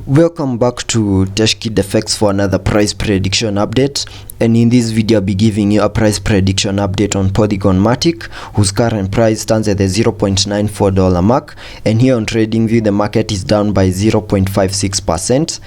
Welcome back to Teshkid Effects for another price prediction update, and in this video I'll be giving you a price prediction update on Polygon Matic, whose current price stands at the $0.94 mark, and here on TradingView the market is down by 0.56%.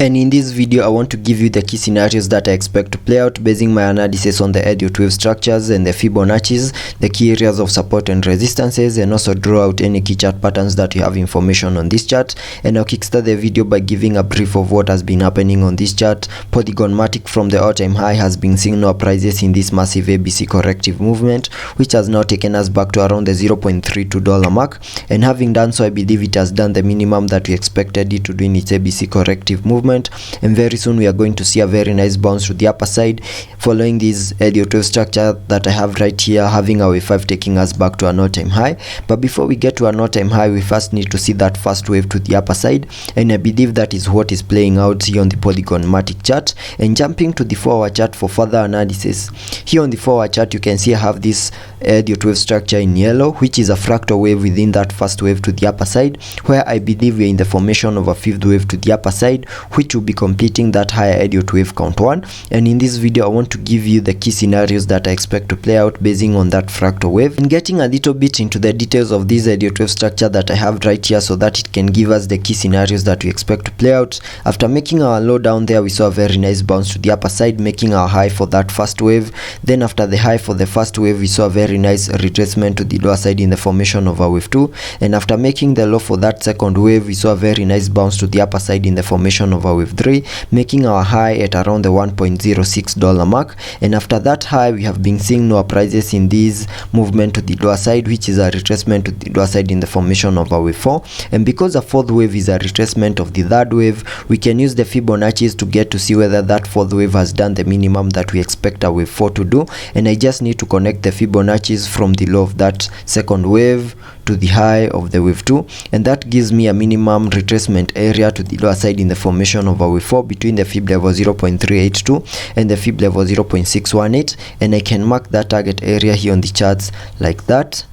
And in this video I want to give you the key scenarios that I expect to play out basing my analysis on the Elliot wave structures and the Fibonacci's, the key areas of support and resistances, and also draw out any key chart patterns that you have information on this chart. And I'll kickstart the video by giving a brief of what has been happening on this chart. Polygon Matic from the all-time high has been seeing lower prices in this massive ABC corrective movement, which has now taken us back to around the $0.32 mark, and having done so I believe it has done the minimum that we expected it to do in its ABC corrective movement, and very soon we are going to see a very nice bounce to the upper side following this Elliot wave structure that I have right here, having our wave 5 taking us back to an all-time high. But before we get to an all-time high, we first need to see that first wave to the upper side, and I believe that is what is playing out here on the Polygon Matic chart. And jumping to the 4-hour chart for further analysis, here on the 4-hour chart you can see I have this Elliot wave structure in yellow, which is a fractal wave within that first wave to the upper side, where I believe we are in the formation of a fifth wave to the upper side, which will be completing that higher Elliot wave count 1. And in this video I want to give you the key scenarios that I expect to play out basing on that fractal wave, and getting a little bit into the details of this Elliot wave structure that I have right here so that it can give us the key scenarios that we expect to play out. After making our low down there, we saw a very nice bounce to the upper side, making our high for that first wave. Then after the high for the first wave, we saw a very nice retracement to the lower side in the formation of a wave 2, and after making the low for that second wave, we saw a very nice bounce to the upper side in the formation of a wave 3, making our high at around the $1.06 mark. And after that high, we have been seeing lower prices in this movement to the lower side, which is a retracement to the lower side in the formation of a wave 4. And because the fourth wave is a retracement of the third wave, we can use the Fibonacci's to get to see whether that fourth wave has done the minimum that we expect a wave 4 to do. And I just need to connect the Fibonacci's from the low of that second wave to the high of the wave 2, and that gives me a minimum retracement area to the lower side in the formation of a wave 4 between the fib level 0.382 and the fib level 0.618, and I can mark that target area here on the charts like that.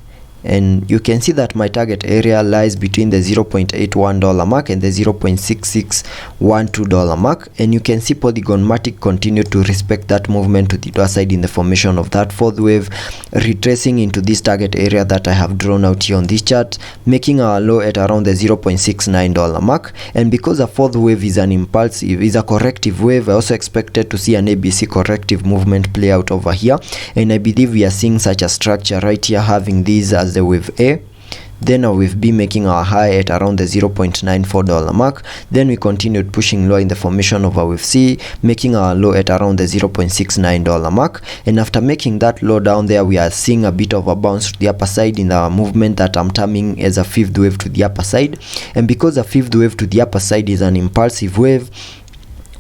And you can see that my target area lies between the $0.81 mark and the $0.6612 mark, and you can see Polygon Matic continue to respect that movement to the lower side in the formation of that fourth wave, retracing into this target area that I have drawn out here on this chart, making our low at around the $0.69 mark. And because a fourth wave is an impulsive, is a corrective wave, I also expected to see an ABC corrective movement play out over here, and I believe we are seeing such a structure right here, having these as the wave A, then a wave B making our high at around the $0.94 mark. Then we continued pushing low in the formation of a wave C, making our low at around the $0.69 mark. And after making that low down there, we are seeing a bit of a bounce to the upper side in the movement that I'm terming as a fifth wave to the upper side. And because a fifth wave to the upper side is an impulsive wave,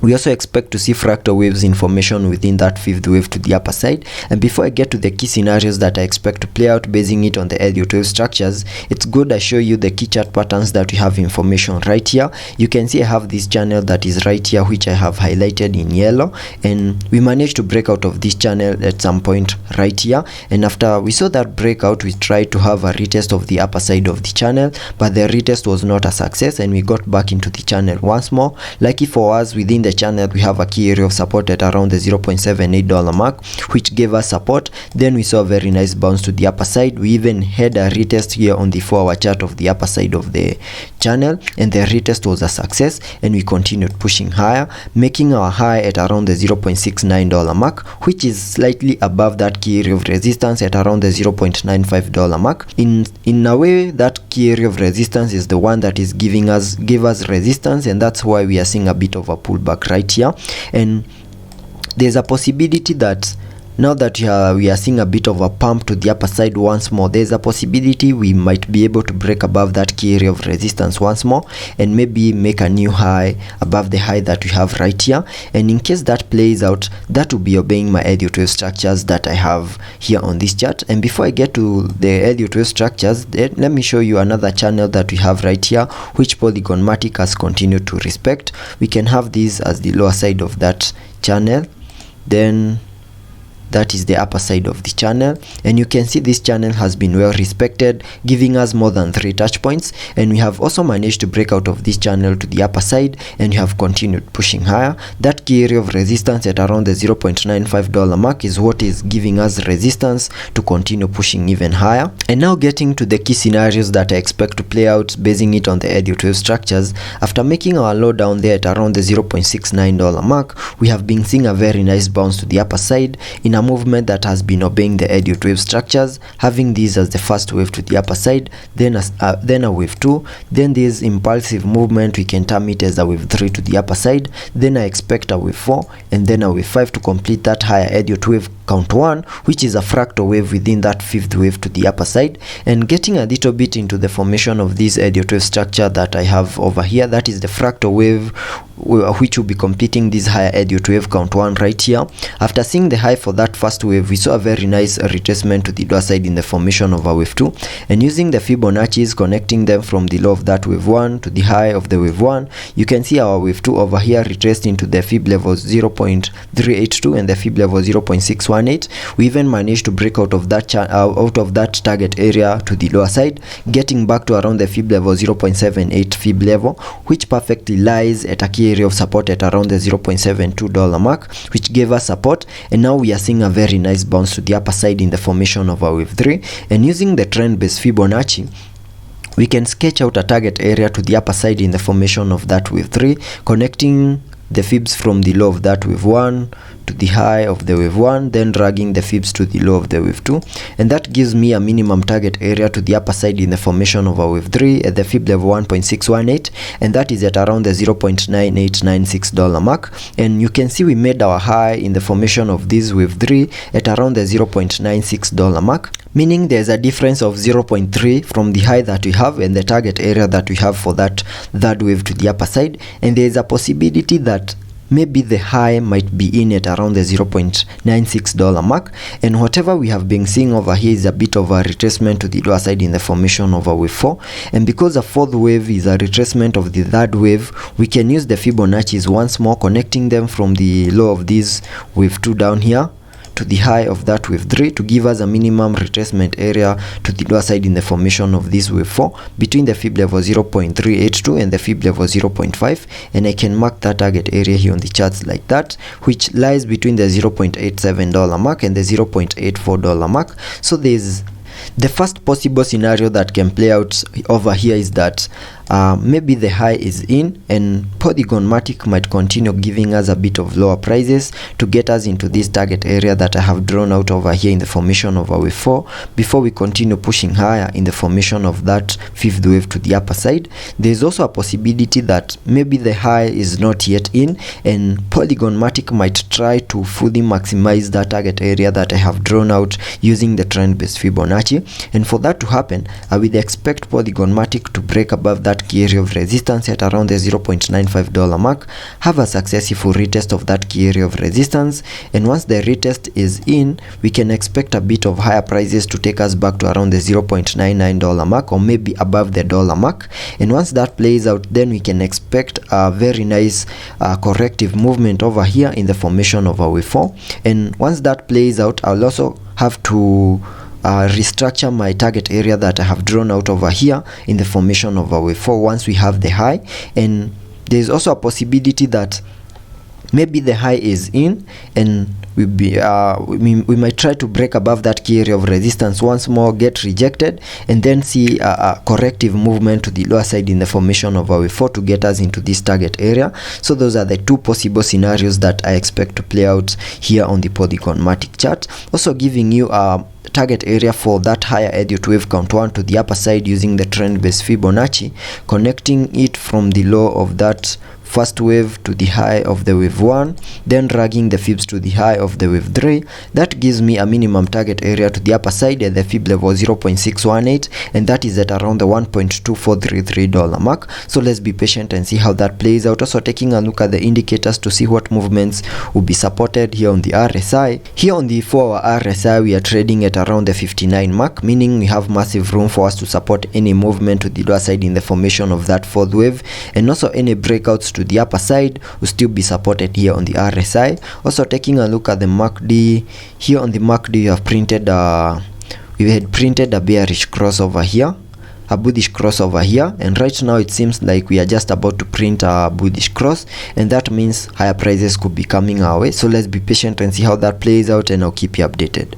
we also expect to see fractal waves in formation within that fifth wave to the upper side. And before I get to the key scenarios that I expect to play out basing it on the Elliot wave structures, it's good I show you the key chart patterns that we have information right here. You can see I have this channel that is right here, which I have highlighted in yellow, and we managed to break out of this channel at some point right here. And after we saw that breakout, we tried to have a retest of the upper side of the channel, but the retest was not a success, and we got back into the channel once more. Lucky for us, within the channel we have a key area of support at around the $0.78 mark, which gave us support. Then we saw a very nice bounce to the upper side. We even had a retest here on the 4-hour chart of the upper side of the channel, and the retest was a success, and we continued pushing higher, making our high at around the $0.69 mark, which is slightly above that key area of resistance at around the $0.95 mark. In a way, that key area of resistance is the one that is give us resistance, and that's why we are seeing a bit of a pullback right here. And there's a possibility that now that we are seeing a bit of a pump to the upper side once more, there's a possibility we might be able to break above that key area of resistance once more and maybe make a new high above the high that we have right here. And in case that plays out, that will be obeying my Elliot wave structures that I have here on this chart. And before I get to the Elliot wave structures, let me show you another channel that we have right here, which Polygon Matic has continued to respect. We can have this as the lower side of that channel. Then that is the upper side of the channel, and you can see this channel has been well respected, giving us more than 3 touch points, and we have also managed to break out of this channel to the upper side, and we have continued pushing higher. That key area of resistance at around the $0.95 mark is what is giving us resistance to continue pushing even higher. And now getting to the key scenarios that I expect to play out, basing it on the Elliot wave structures. After making our low down there at around the $0.69 mark, we have been seeing a very nice bounce to the upper side in a movement that has been obeying the Elliot wave structures, having these as the first wave to the upper side, then a wave 2, then this impulsive movement we can term it as a wave 3 to the upper side, then I expect a wave 4, and then a wave 5 to complete that higher Elliot wave count 1, which is a fractal wave within that 5th wave to the upper side. And getting a little bit into the formation of this Elliot wave structure that I have over here, that is the fractal wave which will be completing this higher Elliot wave count 1 right here. After seeing the high for that first wave, we saw a very nice retracement to the lower side in the formation of a wave 2, and using the Fibonacci's, connecting them from the low of that wave 1 to the high of the wave 1, you can see our wave 2 over here retraced into the fib levels 0.382 and the fib level 0.618. We even managed to break out of that target area to the lower side, getting back to around the fib level 0.78 fib level, which perfectly lies at a key area of support at around the $0.72 mark, which gave us support. And now we are seeing a very nice bounce to the upper side in the formation of our wave 3, and using the trend based Fibonacci, we can sketch out a target area to the upper side in the formation of that wave 3, connecting the fibs from the low of that wave 1 to the high of the wave 1, then dragging the fibs to the low of the wave 2, and that gives me a minimum target area to the upper side in the formation of a wave 3 at the fib level 1.618, and that is at around the $0.9896 mark. And you can see we made our high in the formation of this wave 3 at around the $0.96 mark, meaning there's a difference of 0.3 from the high that we have and the target area that we have for that third wave to the upper side. And there is a possibility that maybe the high might be in at around the $0.96 mark, and whatever we have been seeing over here is a bit of a retracement to the lower side in the formation of a wave 4. And because a fourth wave is a retracement of the third wave, we can use the Fibonacci's once more, connecting them from the low of this wave 2 down here to the high of that wave 3 to give us a minimum retracement area to the lower side in the formation of this wave 4 between the fib level 0.382 and the fib level 0.5, and I can mark that target area here on the charts like that, which lies between the $0.87 mark and the $0.84 mark. So there's the first possible scenario that can play out over here is that maybe the high is in and Polygon Matic might continue giving us a bit of lower prices to get us into this target area that I have drawn out over here in the formation of a wave 4 before we continue pushing higher in the formation of that fifth wave to the upper side. There is also a possibility that maybe the high is not yet in and Polygon Matic might try to fully maximize that target area that I have drawn out using the trend based Fibonacci, and for that to happen I will expect Polygon Matic to break above that key area of resistance at around the $0.95 mark, have a successful retest of that key area of resistance, and once the retest is in, we can expect a bit of higher prices to take us back to around the $0.99 mark or maybe above the dollar mark. And once that plays out, then we can expect a very nice corrective movement over here in the formation of a wave 4. And once that plays out, I'll also have to restructure my target area that I have drawn out over here in the formation of a wave 4 once we have the high. And there's also a possibility that maybe the high is in and we might try to break above that key area of resistance once more, get rejected, and then see a corrective movement to the lower side in the formation of a wave 4 to get us into this target area. So those are the two possible scenarios that I expect to play out here on the Polygon Matic chart, also giving you a target area for that higher Elliot wave count 1 to the upper side using the trend based Fibonacci, connecting it from the low of that first wave to the high of the wave 1, then dragging the fibs to the high of the wave 3. That gives me a minimum target area to the upper side at the fib level 0.618, and that is at around the $1.2433 mark. So let's be patient and see how that plays out. Also taking a look at the indicators to see what movements will be supported here on the RSI. Here on the 4-hour RSI, we are trading at around the 59 mark, meaning we have massive room for us to support any movement to the lower side in the formation of that fourth wave, and also any breakouts to the upper side will still be supported here on the RSI. Also taking a look at the MACD, here on the MACD you have printed we had printed a bearish crossover here, a bullish crossover here, and right now it seems like we are just about to print a bullish cross, and that means higher prices could be coming our way. So let's be patient and see how that plays out, and I'll keep you updated.